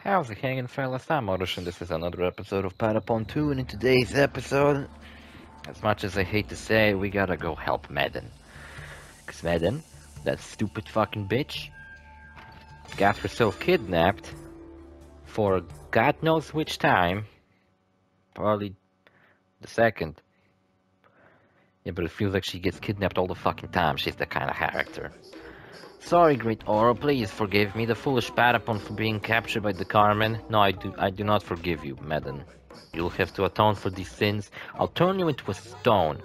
How's it hanging, fellas? I'm OrosZ, and this is another episode of Patapon 2, and in today's episode, as much as I hate to say, we gotta go help Meden. Cause Meden, that stupid fucking bitch, got herself kidnapped for God knows which time. Probably the second. Yeah, but it feels like she gets kidnapped all the fucking time. She's the kind of character. Sorry, great Oro, please forgive me, the foolish Patapon, for being captured by the Carmen. No, I do not forgive you, Meden. You'll have to atone for these sins. I'll turn you into a stone.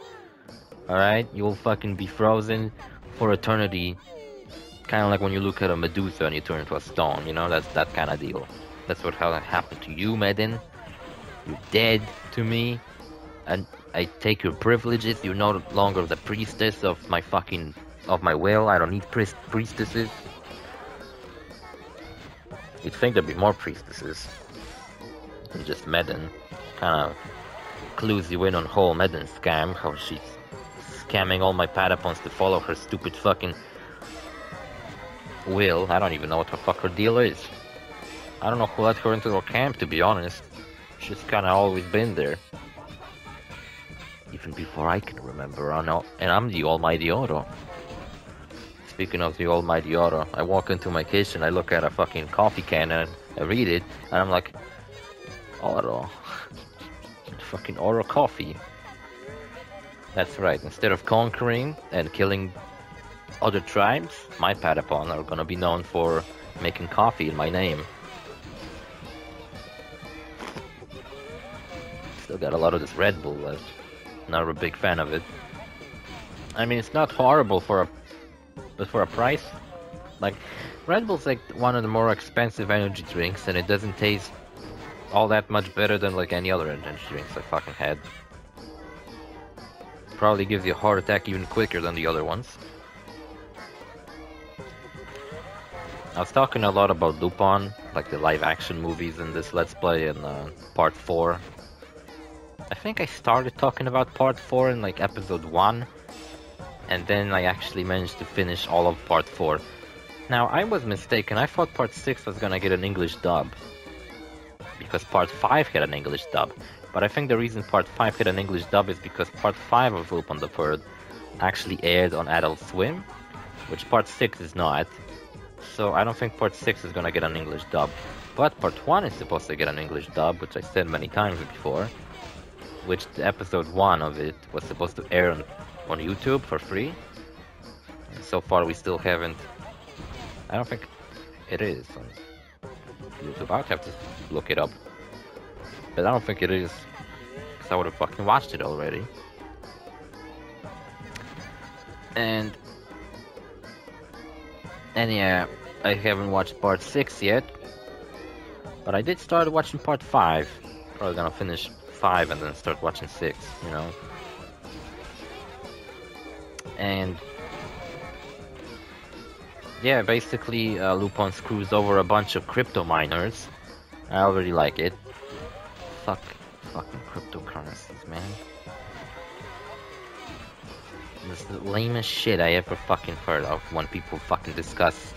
Alright? You'll fucking be frozen for eternity. Kind of like when you look at a Medusa and you turn into a stone, you know? That's that kind of deal. That's what happened to you, Meden. You're dead to me. And I take your privileges. You're no longer the priestess of my fucking... of my will. I don't need priestesses. You'd think there'd be more priestesses than just Meden. Kinda clues you in on whole Meden scam, how she's scamming all my Patapons to follow her stupid fucking will. I don't even know what the fuck her deal is. I don't know who let her into our camp, to be honest. She's kinda always been there. Even before I can remember, I know, and I'm the almighty Oro. Speaking of the almighty Oro, I walk into my kitchen, I look at a fucking coffee can and I read it, and I'm like, Oro. Fucking Oro coffee. That's right, instead of conquering and killing other tribes, my Patapon are gonna be known for making coffee in my name. Still got a lot of this Red Bull left. Not a big fan of it. I mean, it's not horrible but for a price, like, Red Bull's like one of the more expensive energy drinks, and it doesn't taste all that much better than like any other energy drinks I fucking had. Probably gives you a heart attack even quicker than the other ones. I was talking a lot about Lupin, like the live action movies in this Let's Play in part 4. I think I started talking about part 4 in like episode 1. And then I actually managed to finish all of part 4. Now, I was mistaken. I thought part 6 was gonna get an English dub, because part 5 had an English dub. But I think the reason part 5 had an English dub is because part 5 of Lupin the Third actually aired on Adult Swim, which part 6 is not. So I don't think part 6 is gonna get an English dub. But part 1 is supposed to get an English dub, which I said many times before. Which the episode 1 of it was supposed to air on YouTube for free. And so far we still haven't... I don't think it is on YouTube. I'll have to look it up. But I don't think it is, because I would have fucking watched it already. And yeah, I haven't watched part 6 yet. But I did start watching part 5. Probably gonna finish 5 and then start watching 6, you know. And yeah, basically Lupin screws over a bunch of crypto miners. I already like it. Fucking cryptocurrencies, man. This is the lamest shit I ever fucking heard of when people fucking discuss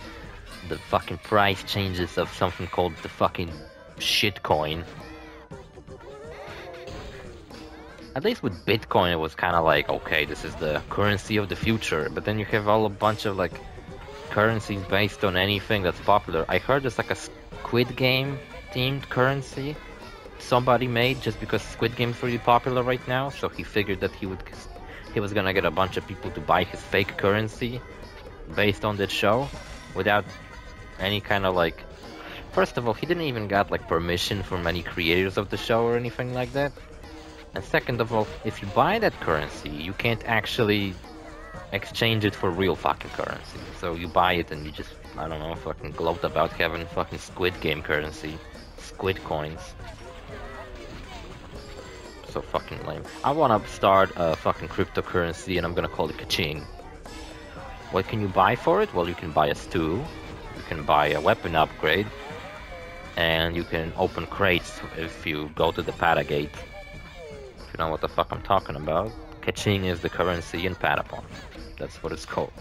the fucking price changes of something called the fucking shitcoin. At least with Bitcoin, it was kind of like, okay, this is the currency of the future. But then you have a bunch of like currencies based on anything that's popular. I heard there's like a Squid Game themed currency somebody made just because Squid Game's really popular right now. So he figured that he was gonna get a bunch of people to buy his fake currency based on that show without any kind of like... First of all, he didn't even got like permission from any creators of the show or anything like that. And second of all, if you buy that currency, you can't actually exchange it for real fucking currency. So you buy it and you just, I don't know, fucking gloat about having fucking Squid Game currency. Squid coins. So fucking lame. I wanna start a fucking cryptocurrency and I'm gonna call it Kaching. What can you buy for it? Well, you can buy a stew, you can buy a weapon upgrade, and you can open crates if you go to the Patagate. You know what the fuck I'm talking about. Kaching is the currency in Patapon. That's what it's called.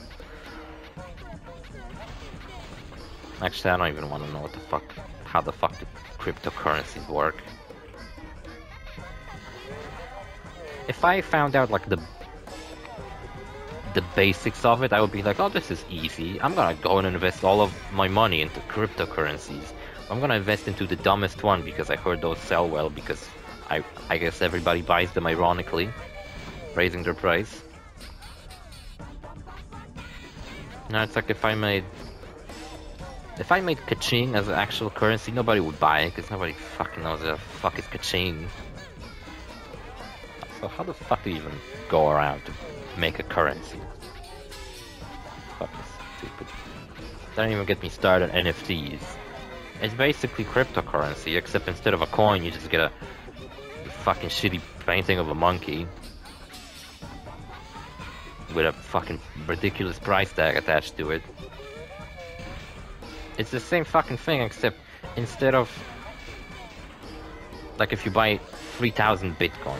Actually, I don't even want to know what the fuck how the fuck the cryptocurrencies work. If I found out like the basics of it, I would be like, oh, this is easy. I'm gonna go and invest all of my money into cryptocurrencies. I'm gonna invest into the dumbest one because I heard those sell well, because I guess everybody buys them ironically, raising their price. Now it's like if I made Kaching as an actual currency, nobody would buy it because nobody fucking knows what the fuck is Kaching. So how the fuck do you even go around to make a currency? Fuck is stupid. Don't even get me started on NFTs. It's basically cryptocurrency, except instead of a coin, you just get a fucking shitty painting of a monkey with a fucking ridiculous price tag attached to it. It's the same fucking thing, except instead of, like, if you buy 3,000 bitcoins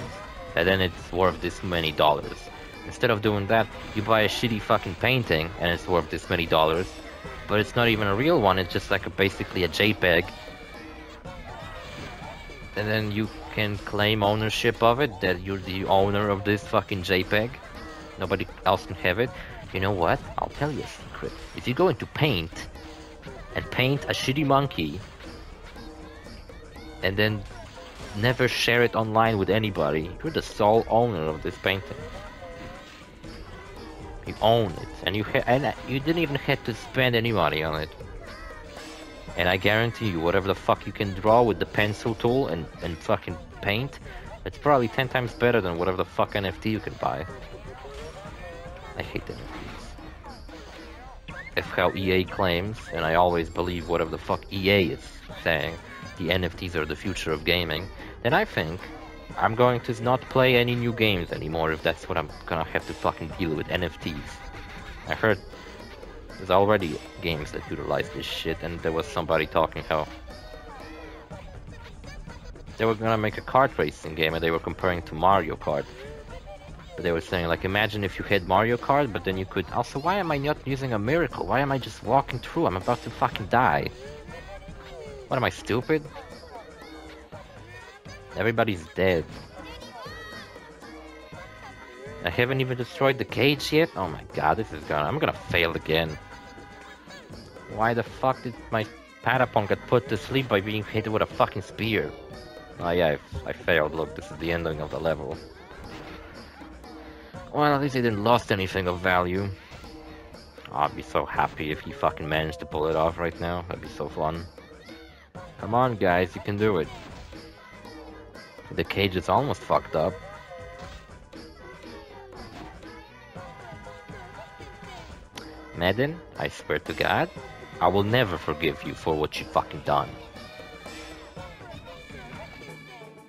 and then it's worth this many dollars, instead of doing that, you buy a shitty fucking painting and it's worth this many dollars, but it's not even a real one, it's just like basically a JPEG, and then you can claim ownership of it, that you're the owner of this fucking JPEG. Nobody else can have it. You know what? I'll tell you a secret. If you go into Paint and paint a shitty monkey and then never share it online with anybody, you're the sole owner of this painting. You own it, and you didn't even have to spend any money on it. And I guarantee you, whatever the fuck you can draw with the pencil tool and fucking paint, it's probably 10 times better than whatever the fuck NFT you can buy. I hate NFTs. If how EA claims, and I always believe whatever the fuck EA is saying, the NFTs are the future of gaming, then I think I'm going to not play any new games anymore if that's what I'm gonna have to fucking deal with, NFTs. I heard there's already games that utilize this shit, and there was somebody talking how they were gonna make a kart racing game and they were comparing it to Mario Kart. But they were saying, like, imagine if you had Mario Kart, but then you could also, why am I not using a miracle? Why am I just walking through? I'm about to fucking die. What, am I stupid? Everybody's dead. I haven't even destroyed the cage yet? Oh my god, I'm gonna fail again. Why the fuck did my Patapon get put to sleep by being hit with a fucking spear? Oh yeah, I failed. Look, this is the ending of the level. Well, at least I didn't lost anything of value. Oh, I'd be so happy if you fucking managed to pull it off right now. That'd be so fun. Come on, guys, you can do it. The cage is almost fucked up. Meden, I swear to God, I will never forgive you for what you fucking done.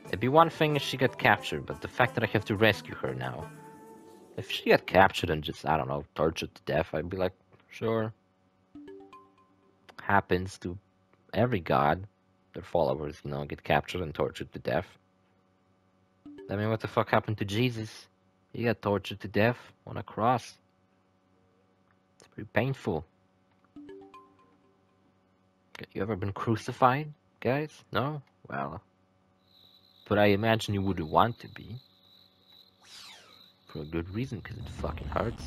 It'd be one thing if she got captured, but the fact that I have to rescue her now. If she got captured and just, I don't know, tortured to death, I'd be like, sure. Happens to every god. Their followers, you know, get captured and tortured to death. I mean, what the fuck happened to Jesus? He got tortured to death on a cross. It's pretty painful. You ever been crucified, guys? No? Well. But I imagine you wouldn't want to be. For a good reason, because it fucking hurts.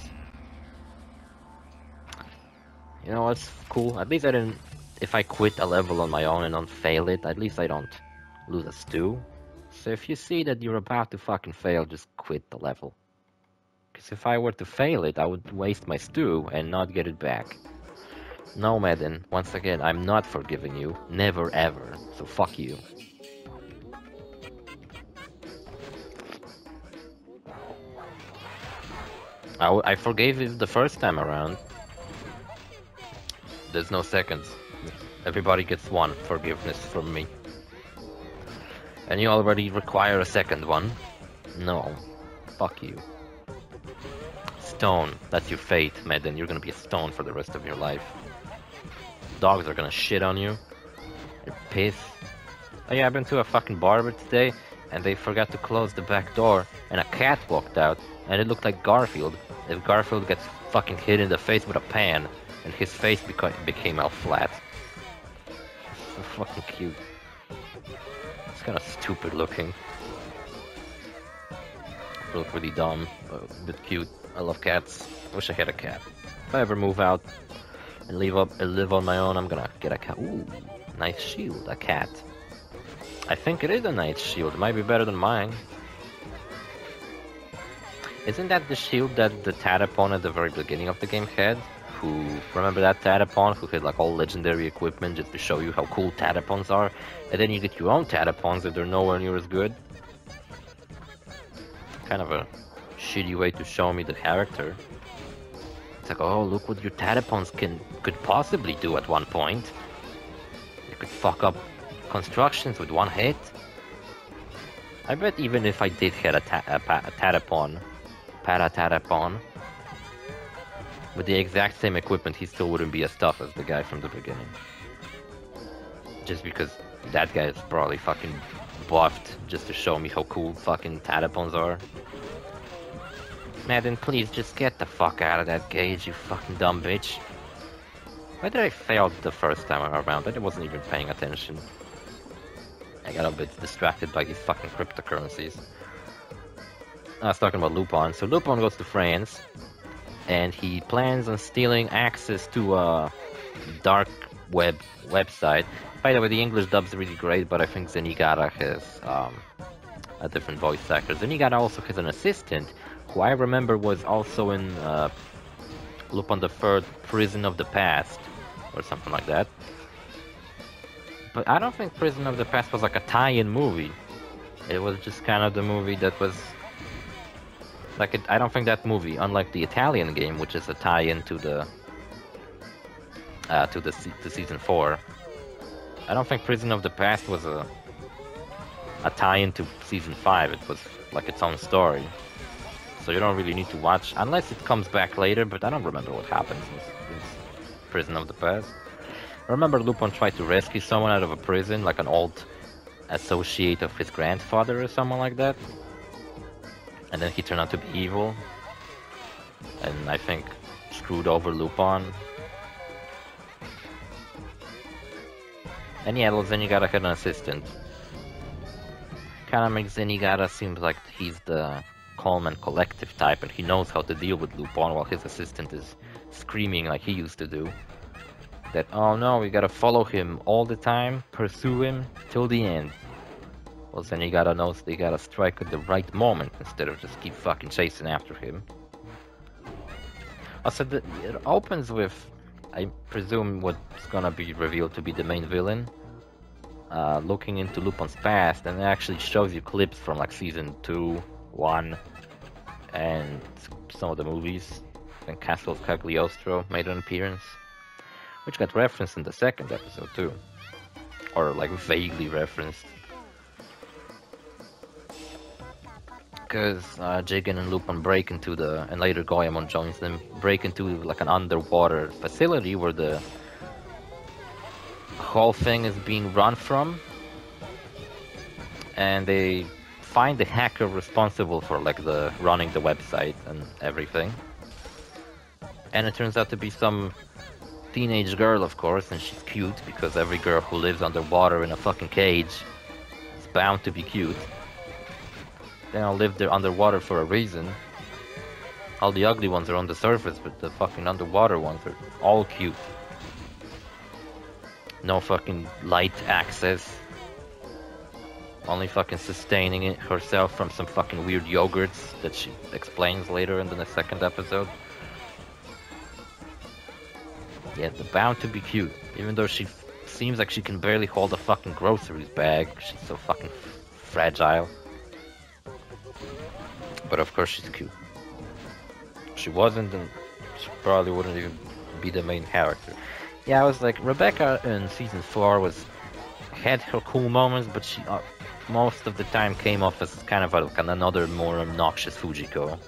You know what's cool? At least I didn't... If I quit a level on my own and don't fail it, at least I don't lose a stew. So if you see that you're about to fucking fail, just quit the level. Because if I were to fail it, I would waste my stew and not get it back. No, Meden, once again, I'm not forgiving you. Never ever. So fuck you. I forgave you the first time around. There's no seconds. Everybody gets one forgiveness from me. And you already require a second one? No. Fuck you. Stone. That's your fate, Meden. You're gonna be a stone for the rest of your life. Dogs are gonna shit on you. You're pissed. Oh yeah, I've been to a fucking barber today, and they forgot to close the back door, and a cat walked out, and it looked like Garfield. If Garfield gets fucking hit in the face with a pan, and his face became all flat. so fucking cute. It's kind of stupid looking. They look really dumb, but a bit cute. I love cats. Wish I had a cat. If I ever move out and live on my own, I'm gonna get a cat. Ooh, nice shield, a cat. I think it is a nice shield. It might be better than mine. Isn't that the shield that the Patapon at the very beginning of the game had? Remember that Patapon who had like all legendary equipment just to show you how cool Patapons are? And then you get your own Patapons that they're nowhere near as good? Kind of a shitty way to show me the character. It's like, oh, look what your Patapons could possibly do at one point. You could fuck up constructions with one hit. I bet even if I did hit a Patapon, with the exact same equipment, he still wouldn't be as tough as the guy from the beginning. Just because that guy is probably fucking buffed just to show me how cool fucking Patapons are. Meden, please just get the fuck out of that cage, you fucking dumb bitch. Why did I fail the first time around? I wasn't even paying attention. I got a bit distracted by these fucking cryptocurrencies. I was talking about Lupin. So Lupin goes to France, and he plans on stealing access to a dark web website. By the way, the English dub's really great, but I think Zenigata has a different voice actor. Zenigata also has an assistant, who I remember was also in Lupin the Third Prison of the Past, or something like that. But I don't think Prison of the Past was like a tie-in movie. It was just kind of the movie that was... Like, I don't think that movie, unlike the Italian game, which is a tie-in to the season 4, I don't think Prison of the Past was a tie-in to season 5. It was like its own story. So you don't really need to watch, unless it comes back later, but I don't remember what happens in Prison of the Past. I remember Lupin tried to rescue someone out of a prison, like an old associate of his grandfather or someone like that. And then he turned out to be evil. And I think screwed over Lupin. And yeah, well, Zenigata had an assistant. Kinda makes Zenigata seem like he's the calm and collective type, and he knows how to deal with Lupin, while his assistant is screaming like he used to do. That, oh no, we gotta follow him all the time, pursue him till the end. Well, Zenigata knows they gotta strike at the right moment instead of just keep fucking chasing after him. Also, it opens with, I presume, what's gonna be revealed to be the main villain, looking into Lupin's past, and it actually shows you clips from like season 2, 1, and some of the movies. And Castle of Cagliostro made an appearance, which got referenced in the second episode too, or like vaguely referenced. Because Jigen and Lupin break into and later Goemon joins them, break into like an underwater facility where the whole thing is being run from, and they find the hacker responsible for like running the website and everything. And it turns out to be some teenage girl, of course, and she's cute because every girl who lives underwater in a fucking cage is bound to be cute. They all live there underwater for a reason. All the ugly ones are on the surface, but the fucking underwater ones are all cute. No fucking light access. Only fucking sustaining it herself from some fucking weird yogurts that she explains later in the second episode. Yeah, they're bound to be cute. Even though she seems like she can barely hold a fucking groceries bag. She's so fucking fragile. But of course she's cute. If she wasn't, then she probably wouldn't even be the main character. Yeah, I was like, Rebecca in season 4 had her cool moments, but she most of the time came off as kind of like another more obnoxious Fujiko.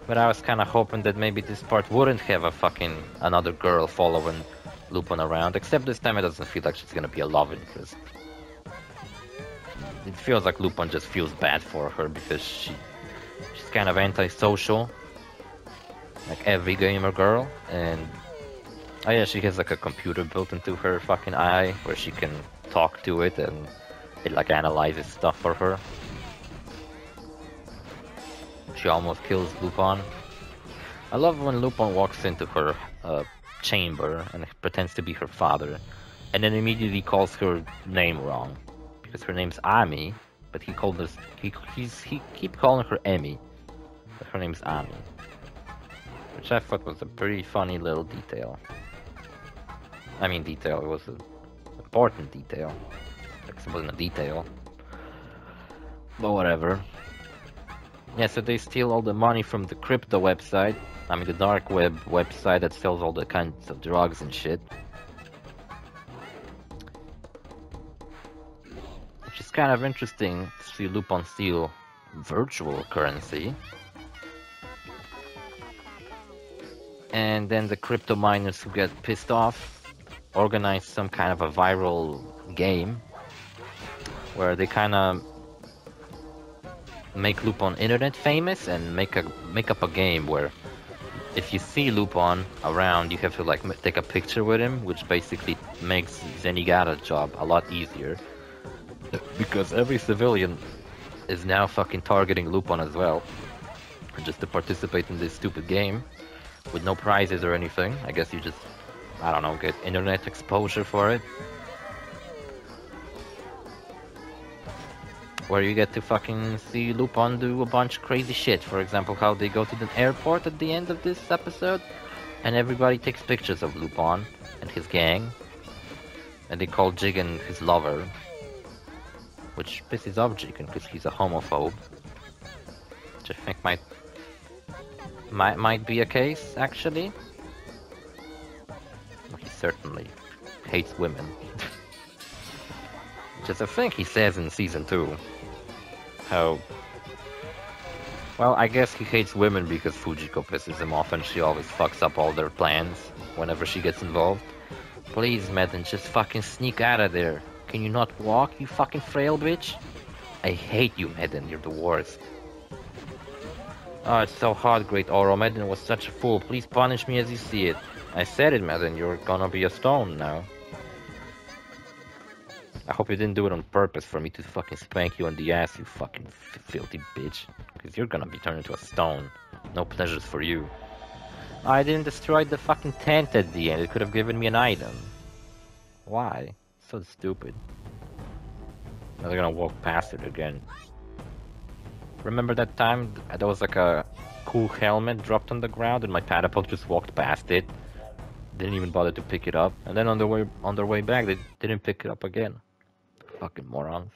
But I was kind of hoping that maybe this part wouldn't have a fucking another girl following Lupin around, except this time it doesn't feel like she's gonna be a love interest. It feels like Lupin just feels bad for her because she's kind of antisocial, like every gamer girl, and Oh yeah, she has like a computer built into her fucking eye where she can talk to it and it like analyzes stuff for her. She almost kills Lupin. I love when Lupin walks into her chamber and pretends to be her father, and then immediately calls her name wrong because her name's Ami, but he called us he keep calling her Emmy, but her name's Ami, which I thought was a pretty funny little detail. I mean, detail. It was an important detail. Like, it wasn't a detail, but whatever. Yeah, so they steal all the money from the crypto website. I mean, the dark web website that sells all the kinds of drugs and shit. Which is kind of interesting to see Lupin steal virtual currency. And then the crypto miners who get pissed off organize some kind of a viral game where they kind of make Lupin internet famous and make up a game where if you see Lupin around, you have to like take a picture with him, which basically makes Zenigata's job a lot easier because every civilian is now fucking targeting Lupin as well, just to participate in this stupid game with no prizes or anything. I guess you just, I don't know, get internet exposure for it. Where you get to fucking see Lupin do a bunch of crazy shit. For example, how they go to the airport at the end of this episode, and everybody takes pictures of Lupin and his gang, and they call Jigen his lover, which pisses off Jigen because he's a homophobe, which I think might be a case, actually. He certainly hates women. Which is a thing he says in Season 2. How... Well, I guess he hates women because Fujiko pisses him off and she always fucks up all their plans whenever she gets involved. Please, Meden, just fucking sneak out of there. Can you not walk, you fucking frail bitch? I hate you, Meden, you're the worst. Oh, it's so hard, great Oro. Meden was such a fool. Please punish me as you see it. I said it, Meden, you're gonna be a stone now. I hope you didn't do it on purpose for me to fucking spank you on the ass, you fucking filthy bitch. Because you're gonna be turned into a stone. No pleasures for you. I didn't destroy the fucking tent at the end. It could have given me an item. Why? So stupid. Now they're gonna walk past it again. Remember that time there was like a cool helmet dropped on the ground and my Patapon just walked past it? Didn't even bother to pick it up. And then on their way back they didn't pick it up again. Fucking morons.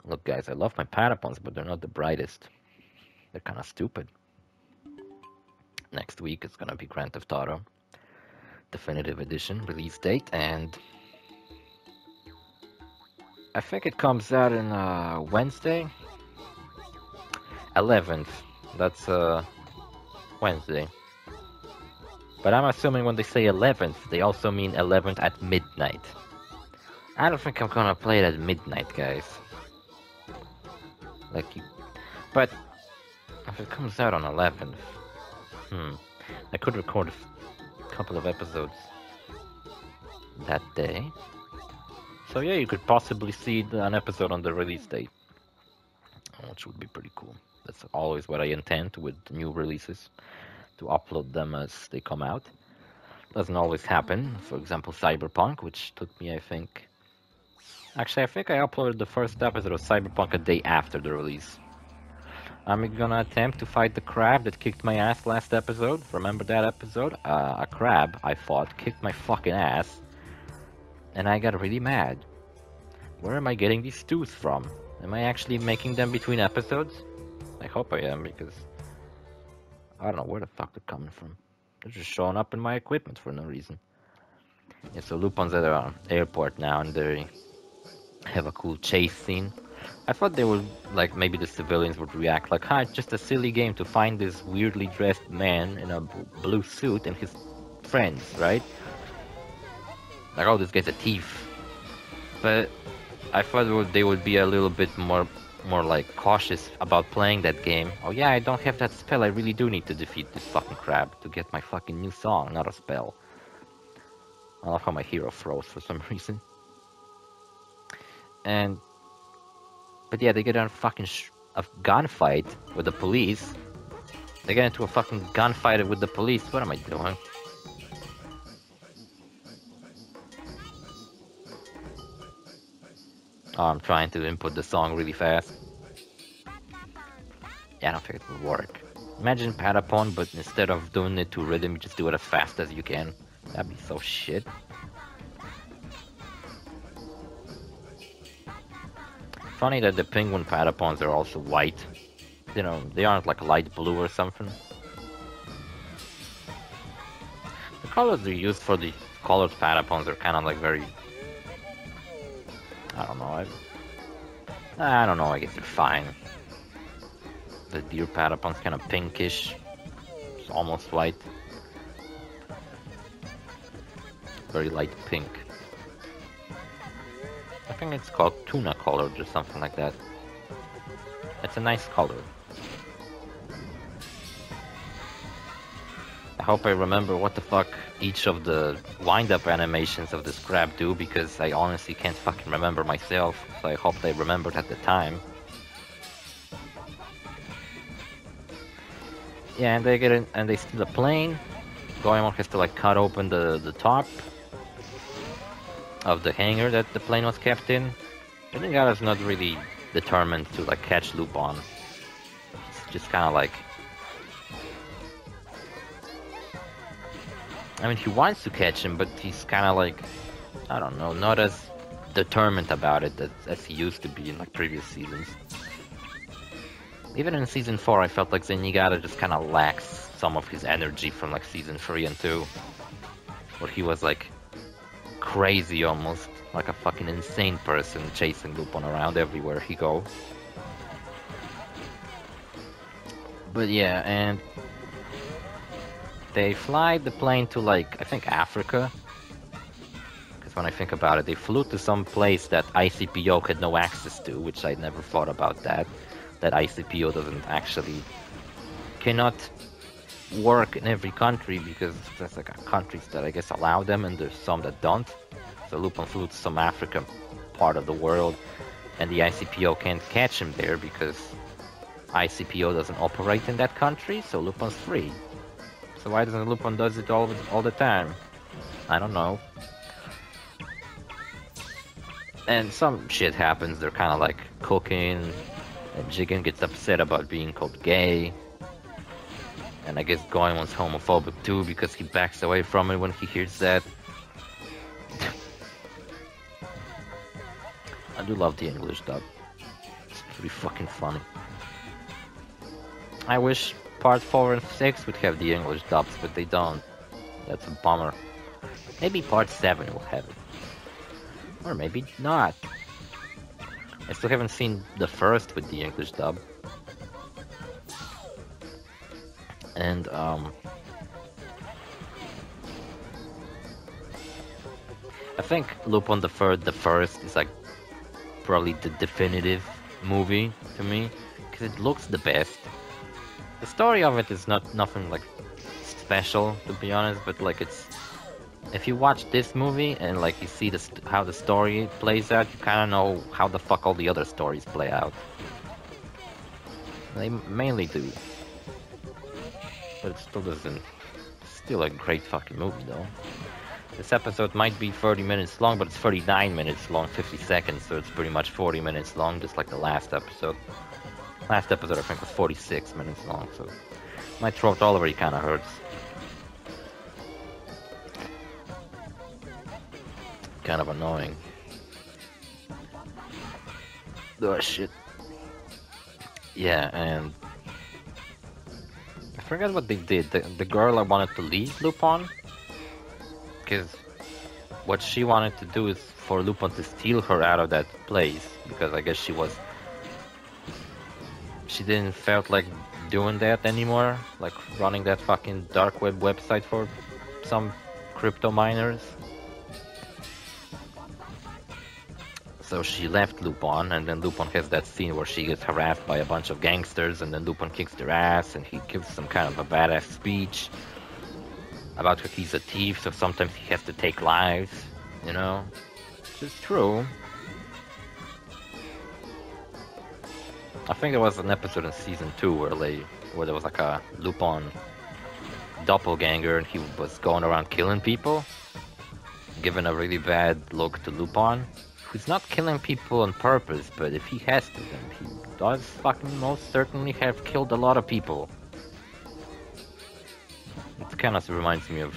Look guys, I love my Patapons, but they're not the brightest. They're kinda stupid. Next week it's gonna be Grand Theft Auto Definitive Edition release date, and I think it comes out in Wednesday? 11th. That's Wednesday. But I'm assuming when they say 11th, they also mean 11th at midnight. I don't think I'm gonna play it at midnight, guys. Like, but if it comes out on 11th, I could record a couple of episodes that day. So yeah, you could possibly see an episode on the release date, which would be pretty cool. That's always what I intend with new releases, to upload them as they come out. Doesn't always happen. For example, Cyberpunk, which took me, I think... Actually, I think I uploaded the first episode of Cyberpunk a day after the release. I'm gonna attempt to fight the crab that kicked my ass last episode. Remember that episode? A crab I fought kicked my fucking ass, and I got really mad. Where am I getting these stews from? Am I actually making them between episodes? I hope I am, because I don't know where the fuck they're coming from. They're just showing up in my equipment for no reason. Yeah, so Lupin's at the airport now, and they have a cool chase scene. I thought they would, like, maybe the civilians would react like, it's just a silly game to find this weirdly dressed man in a blue suit and his friends, right? Like, oh, this guy's a thief. But I thought they would be a little bit more more like cautious about playing that game. Oh yeah, I don't have that spell. I really do need to defeat this fucking crab to get my fucking new song, not a spell. I love how my hero froze for some reason. And but yeah, they get in a fucking a gunfight with the police. They get into a fucking gunfight with the police. What am I doing? Oh, I'm trying to input the song really fast. Yeah, I don't think it would work. Imagine Patapon, but instead of doing it to rhythm, you just do it as fast as you can. That'd be so shit. Funny that the penguin Patapons are also white. You know, they aren't like light blue or something. The colors they use for the colored Patapons are kind of like very... I don't know, I don't know, I guess they're fine. The deer Patapon's kind of pinkish. It's almost white. Very light pink. I think it's called tuna colored or something like that. It's a nice color. I hope I remember what the fuck each of the wind-up animations of this crab do, because I honestly can't fucking remember myself, so I hope they remembered at the time. Yeah, and they get in, and they steal the plane. Goemon has to like cut open the top of the hangar that the plane was kept in. I think Gara's not really determined to like catch Lupin. It's just kind of like... I mean, he wants to catch him, but he's kind of like, I don't know, not as determined about it as he used to be in like previous seasons. Even in season 4, I felt like Zenigata just kind of lacks some of his energy from like season 3 and 2, where he was like crazy almost, like a fucking insane person chasing Lupin around everywhere he goes. But yeah, and they fly the plane to like, I think Africa. Because when I think about it, they flew to some place that ICPO had no access to, which I never thought about that. That ICPO doesn't actually, cannot work in every country, because there's like countries that I guess allow them and there's some that don't. So Lupin flew to some African part of the world, and the ICPO can't catch him there because ICPO doesn't operate in that country, so Lupin's free. So why doesn't Lupin does it all the time? I don't know. And some shit happens, they're kind of like cooking, and Jigen gets upset about being called gay. And I guess Goemon's homophobic too, because he backs away from it when he hears that. I do love the English dub. It's pretty fucking funny. I wish part 4 and 6 would have the English dubs, but they don't. That's a bummer. Maybe part 7 will have it. Or maybe not. I still haven't seen the first with the English dub. And, I think Lupin the First is like probably the definitive movie to me, because it looks the best. The story of it is nothing like special, to be honest, but like it's... If you watch this movie and like you see how the story plays out, you kind of know how the fuck all the other stories play out. They mainly do. But it still doesn't... Still a great fucking movie though. This episode might be 30 minutes long, but it's 39 minutes long, 50 seconds, so it's pretty much 40 minutes long, just like the last episode. Last episode I think was 46 minutes long, so my throat already kind of hurts. Kind of annoying. Oh shit. Yeah, and I forgot what they did. The girl I wanted to leave Lupin, because what she wanted to do is for Lupin to steal her out of that place, because I guess she didn't felt like doing that anymore, like running that fucking dark web website for some crypto miners. So she left Lupin, and then Lupin has that scene where she gets harassed by a bunch of gangsters, and then Lupin kicks their ass, and he gives some kind of a badass speech about how he's a thief, so sometimes he has to take lives, you know? Which is true. I think there was an episode in season 2 where there was like a Lupin doppelganger, and he was going around killing people, giving a really bad look to Lupin, who's not killing people on purpose, but if he has to, then he does fucking most certainly have killed a lot of people. It kind of reminds me of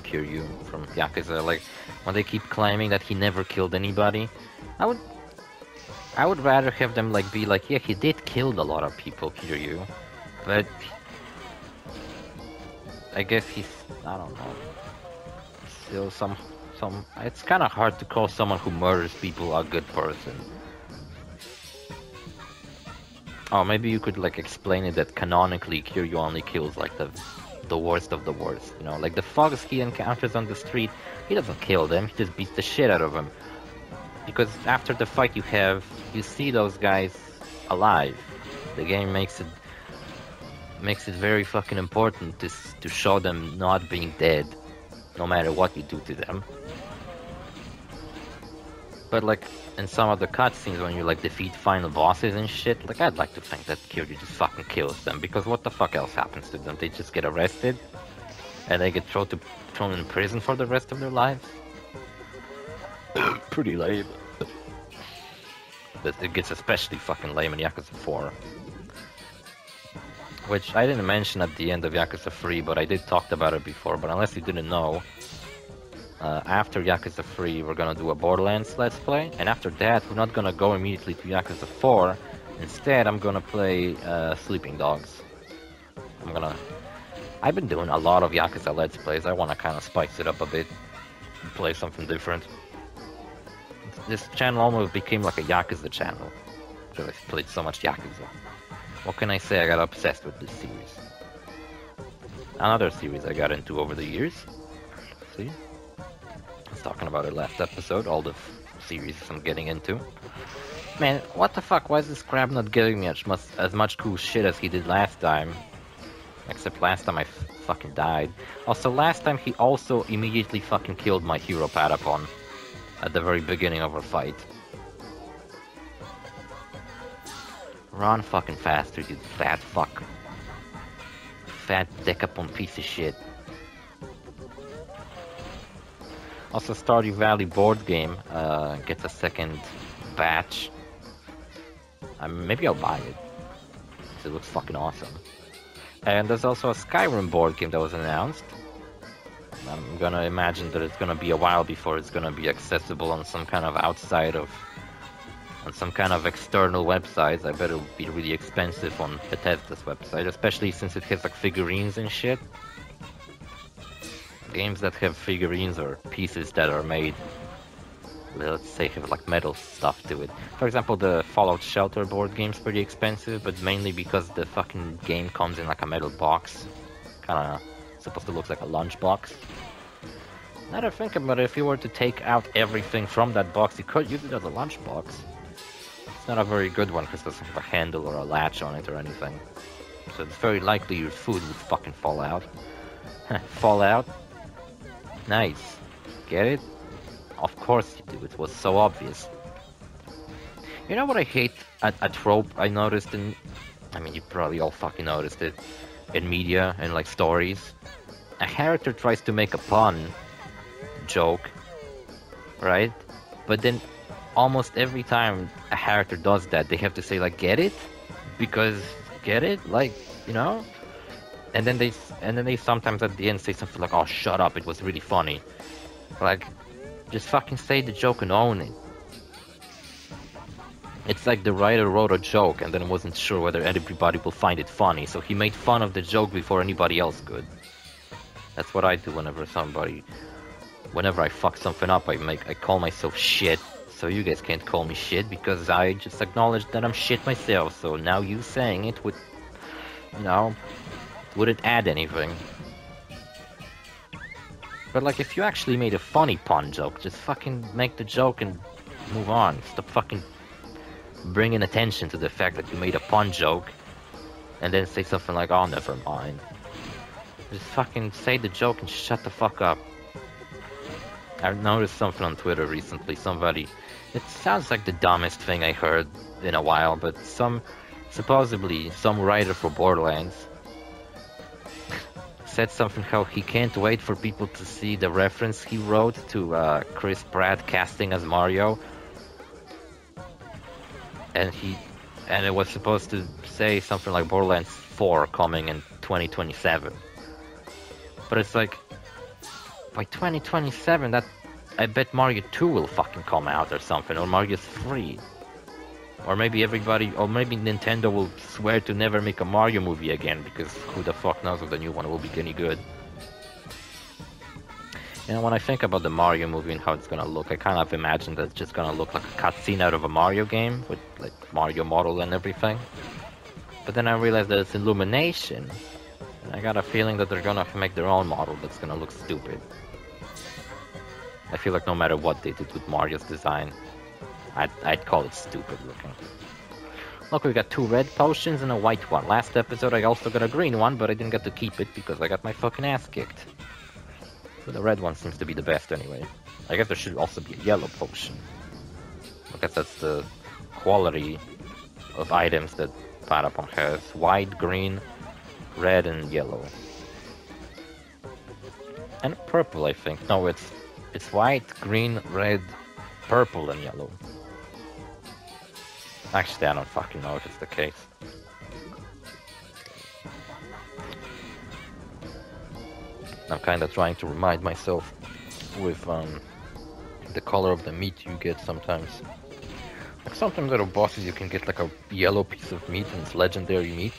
Kiryu from Yakuza, like when they keep claiming that he never killed anybody. I would rather have them like be like, yeah, he did kill a lot of people, Kiryu, but I guess he's, I don't know, still some. It's kind of hard to call someone who murders people a good person. Oh, maybe you could like explain it that canonically Kiryu only kills like the worst of the worst, you know, like the thugs he encounters on the street, he doesn't kill them, he just beats the shit out of them. Because after the fight you see those guys alive. The game makes it very fucking important to show them not being dead, no matter what you do to them. But like in some of the cutscenes when you like defeat final bosses and shit, like I'd like to think that Kiryu just fucking kills them, because what the fuck else happens to them? They just get arrested and they get thrown in prison for the rest of their lives. Pretty lame. But it gets especially fucking lame in Yakuza 4. Which I didn't mention at the end of Yakuza 3, but I did talk about it before, but unless you didn't know, after Yakuza 3 we're gonna do a Borderlands Let's Play, and after that we're not gonna go immediately to Yakuza 4, instead I'm gonna play Sleeping Dogs. I've been doing a lot of Yakuza Let's Plays, I wanna kinda spice it up a bit, and play something different. This channel almost became like a Yakuza channel, because I've played so much Yakuza. What can I say, I got obsessed with this series. Another series I got into over the years, see? I was talking about it last episode, all the series I'm getting into. Man, what the fuck, why is this crab not giving me as much cool shit as he did last time? Except last time I fucking died. Also, last time he also immediately fucking killed my hero Patapon at the very beginning of our fight. Run fucking faster, you fat fuck. Fat Decapon piece of shit. Also, Stardew Valley board game gets a second batch. Maybe I'll buy it. It looks fucking awesome. And there's also a Skyrim board game that was announced. I'm gonna imagine that it's gonna be a while before it's gonna be accessible on some kind of on some kind of external websites. I bet it'll be really expensive on Bethesda's website, especially since it has like figurines and shit. Games that have figurines or pieces that are made, let's say, have like metal stuff to it. For example, the Fallout Shelter board game's pretty expensive, but mainly because the fucking game comes in like a metal box. Kinda supposed to look like a lunchbox. Now that I think about it, if you were to take out everything from that box, you could use it as a lunchbox. It's not a very good one because it doesn't have a handle or a latch on it or anything. So it's very likely your food would fucking fall out. Fall out? Nice. Get it? Of course you do, it was so obvious. You know what I hate? A trope I noticed in... I mean, you probably all fucking noticed it. In media and like stories. A character tries to make a pun joke, right? But then almost every time a character does that, they have to say like, get it? Because, get it? Like, you know? And then they sometimes at the end say something like, oh, shut up, it was really funny. Like, just fucking say the joke and own it. It's like the writer wrote a joke and then wasn't sure whether everybody will find it funny, so he made fun of the joke before anybody else could. That's what I do whenever I fuck something up, I call myself shit, so you guys can't call me shit, because I just acknowledged that I'm shit myself, so now you saying it would, you know, wouldn't add anything. But like, if you actually made a funny pun joke, just fucking make the joke and move on. Stop fucking bringing attention to the fact that you made a pun joke and then say something like, "Oh, never mind." Just fucking say the joke and shut the fuck up. I noticed something on Twitter recently. Somebody, it sounds like the dumbest thing I heard in a while, but supposedly some writer for Borderlands said something how he can't wait for people to see the reference he wrote to Chris Pratt casting as Mario, and it was supposed to say something like Borderlands 4 coming in 2027. But it's like, by 2027, that I bet Mario 2 will fucking come out or something, or Mario 3. Or maybe Nintendo will swear to never make a Mario movie again, because who the fuck knows if the new one will be any good. And when I think about the Mario movie and how it's gonna look, I kind of imagine that it's just gonna look like a cutscene out of a Mario game, with like Mario model and everything. But then I realized that it's Illumination, and I got a feeling that they're gonna make their own model that's gonna look stupid. I feel like no matter what they did with Mario's design, I'd call it stupid looking. Look, we got 2 red potions and a white one. Last episode I also got a green one, but I didn't get to keep it because I got my fucking ass kicked. But the red one seems to be the best anyway. I guess there should also be a yellow potion. I guess that's the quality of items that Patapon has. White, green, red, and yellow. And purple, I think. No, it's white, green, red, purple, and yellow. Actually, I don't fucking know if it's the case. I'm kinda trying to remind myself with the color of the meat you get sometimes. Like sometimes out of bosses you can get like a yellow piece of meat and it's legendary meat.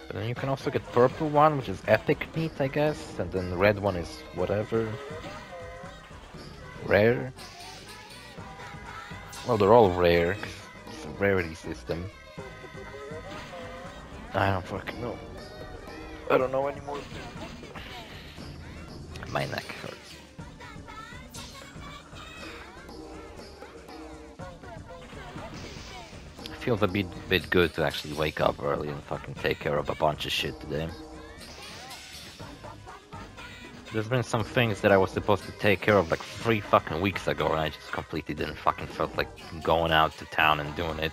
But then you can also get purple one, which is epic meat, I guess, and then the red one is whatever. Rare? Well, they're all rare, 'cause it's a rarity system. I don't fucking know. I don't know anymore. My neck hurts. It feels a bit good to actually wake up early and fucking take care of a bunch of shit today. There's been some things that I was supposed to take care of like 3 fucking weeks ago, and I just completely didn't fucking felt like going out to town and doing it.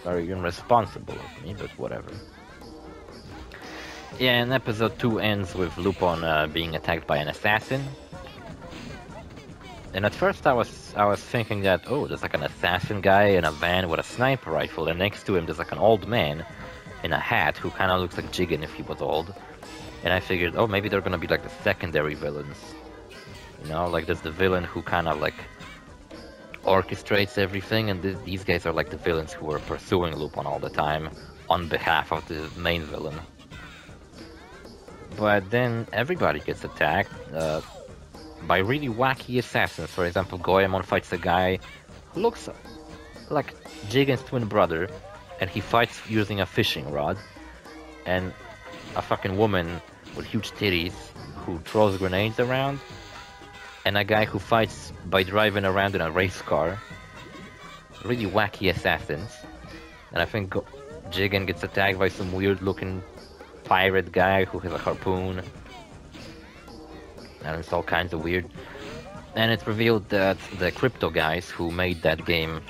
Very irresponsible of me, but whatever. Yeah, and episode 2 ends with Lupin being attacked by an assassin. And at first I was thinking that, oh, there's like an assassin guy in a van with a sniper rifle, and next to him there's like an old man in a hat who kind of looks like Jigen if he was old. And I figured, oh, maybe they're gonna be like the secondary villains. You know, like there's the villain who kind of like orchestrates everything, and these guys are like the villains who are pursuing Lupin all the time on behalf of the main villain. But then everybody gets attacked by really wacky assassins. For example, Goemon fights a guy who looks like Jigen's twin brother, and he fights using a fishing rod. And a fucking woman with huge titties who throws grenades around. And a guy who fights by driving around in a race car. Really wacky assassins. And I think Jigen gets attacked by some weird looking pirate guy who has a harpoon. And it's all kinds of weird. And it's revealed that the crypto guys who made that game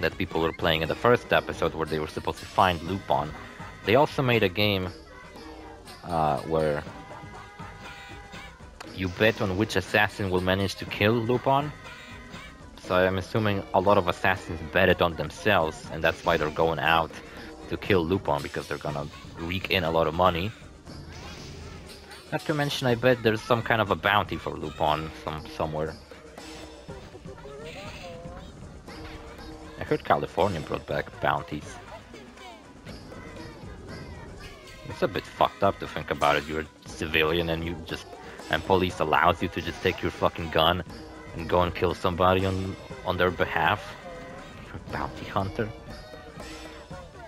that people were playing in the first episode where they were supposed to find Lupin, they also made a game where you bet on which assassin will manage to kill Lupin. So I'm assuming a lot of assassins bet it on themselves, and that's why they're going out to kill Lupin, because they're gonna rake in a lot of money. Not to mention, I bet there's some kind of a bounty for Lupin somewhere. I heard California brought back bounties. It's a bit fucked up to think about it. You're a civilian and police allows you to just take your fucking gun and go and kill somebody on their behalf. You're a bounty hunter.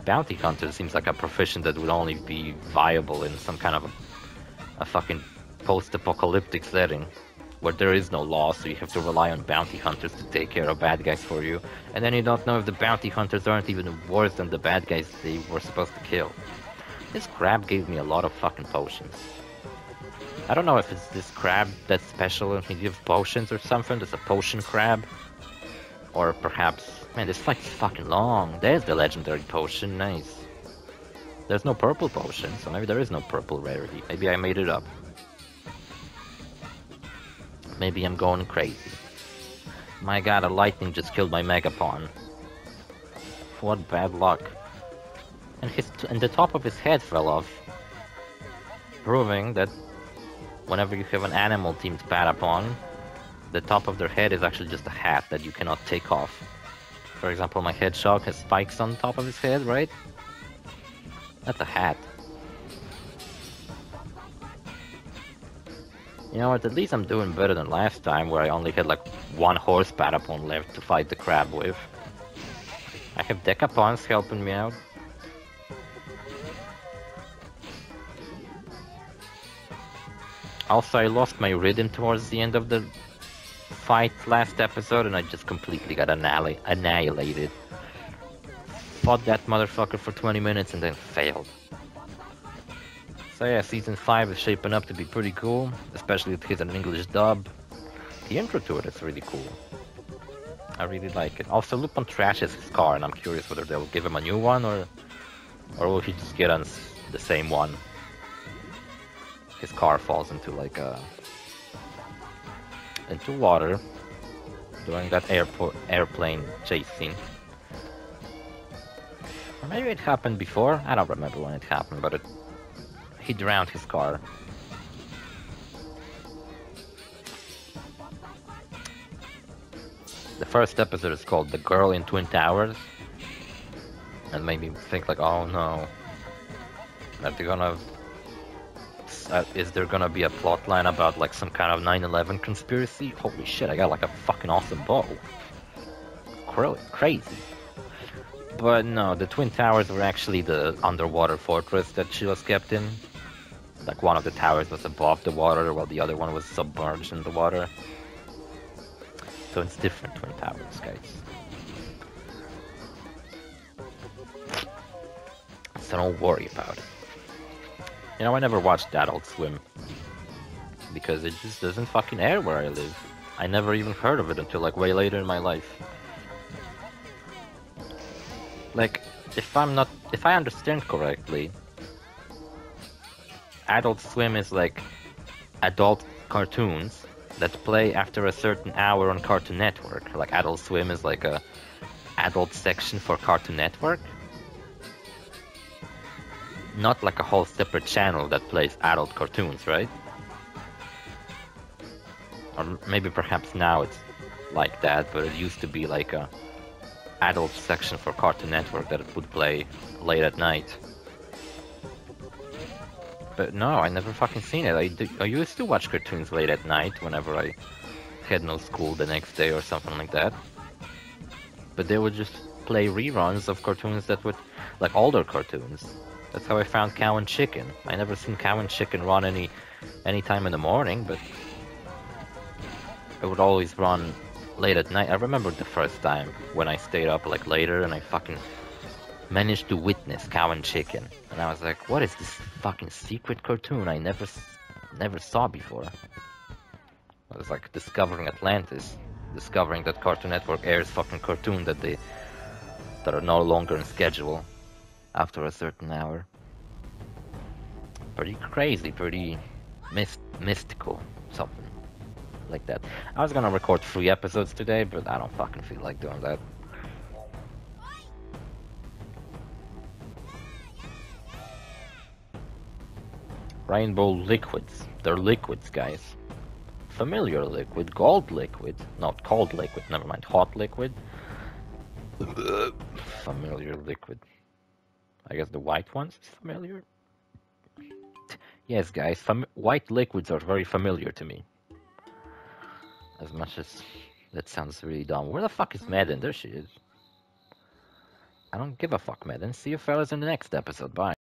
bounty hunter seems like a profession that would only be viable in some kind of a fucking post-apocalyptic setting where there is no law, so you have to rely on bounty hunters to take care of bad guys for you, and then you don't know if the bounty hunters aren't even worse than the bad guys they were supposed to kill. This crab gave me a lot of fucking potions. I don't know if it's this crab that's special and he gives potions or something, there's a potion crab. Or perhaps... Man, this fight's fucking long. There's the legendary potion, nice. There's no purple potion, so maybe there is no purple rarity. Maybe I made it up. Maybe I'm going crazy. My god, a lightning just killed my Megapon. What bad luck. And the top of his head fell off. Proving that whenever you have an animal-themed Patapon, the top of their head is actually just a hat that you cannot take off. For example, my hedgehog has spikes on top of his head, right? That's a hat. You know what, at least I'm doing better than last time, where I only had like one horse Patapon left to fight the crab with. I have Decapons helping me out. Also, I lost my rhythm towards the end of the fight last episode, and I just completely got annihilated. Fought that motherfucker for 20 minutes and then failed. So yeah, Season 5 is shaping up to be pretty cool, especially if it's an English dub. The intro to it is really cool. I really like it. Also, Lupin trashes his car, and I'm curious whether they'll give him a new one, or will he just get on the same one. His car falls into like into water during that airplane chase scene. Or maybe it happened before. I don't remember when it happened, but he drowned his car. The first episode is called The Girl in Twin Towers, and made me think like, oh no, are they gonna is there gonna be a plotline about like some kind of 9/11 conspiracy? Holy shit, I got like a fucking awesome bow. Crazy. But no, the Twin Towers were actually the underwater fortress that she was kept in. Like one of the towers was above the water while the other one was submerged in the water. So it's different Twin Towers, guys. So don't worry about it. You know, I never watched Adult Swim. Because it just doesn't fucking air where I live. I never even heard of it until like way later in my life. Like, if I understand correctly, Adult Swim is like adult cartoons that play after a certain hour on Cartoon Network. Like Adult Swim is like a adult section for Cartoon Network. Not like a whole separate channel that plays adult cartoons, right? Or maybe perhaps now it's like that, but it used to be like a adult section for Cartoon Network that it would play late at night. But no, I never fucking seen it. I used to watch cartoons late at night whenever I had no school the next day or something like that. But they would just play reruns of cartoons that would, like older cartoons. That's how I found Cow and Chicken. I never seen Cow and Chicken run any time in the morning, but it would always run late at night. I remember the first time when I stayed up like later and I fucking managed to witness Cow and Chicken, and I was like, what is this fucking secret cartoon I never saw before? I was like discovering Atlantis, discovering that Cartoon Network airs fucking cartoon that are no longer in schedule after a certain hour. Pretty crazy, pretty mystical, something like that. I was gonna record 3 episodes today, but I don't fucking feel like doing that. Rainbow liquids. They're liquids, guys. Familiar liquid, gold liquid, not cold liquid, never mind, hot liquid. Familiar liquid. I guess the white ones is familiar? Yes, guys, white liquids are very familiar to me. As much as that sounds really dumb. Where the fuck is Meden? There she is. I don't give a fuck, Meden. See you fellas in the next episode. Bye.